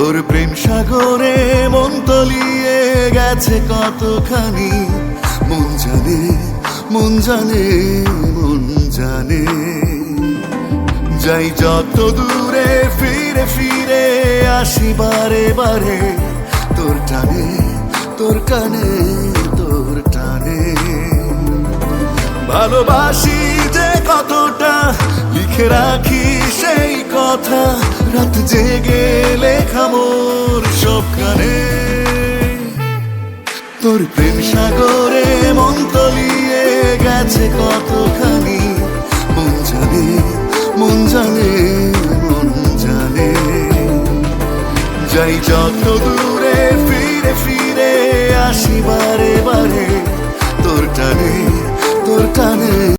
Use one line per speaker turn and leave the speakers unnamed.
তোর প্রেম সাগরে মন তলিয়ে গেছে কতখানি, মন জানে মন জানে মন জানে। যাই যত দূরে ফিরে ফিরে আসি বারে বারে, তোর টানে তোর কানে তোর টানে। ভালোবাসি যে কতটা লিখে রাখি সেই কথা, রাত জেগে লেখা মোর সবখানে। তোর প্রেম সাগরে মন তলিয়ে গেছে কতখানি, মন জানে মন জানে মন জানে। যাই যত দূর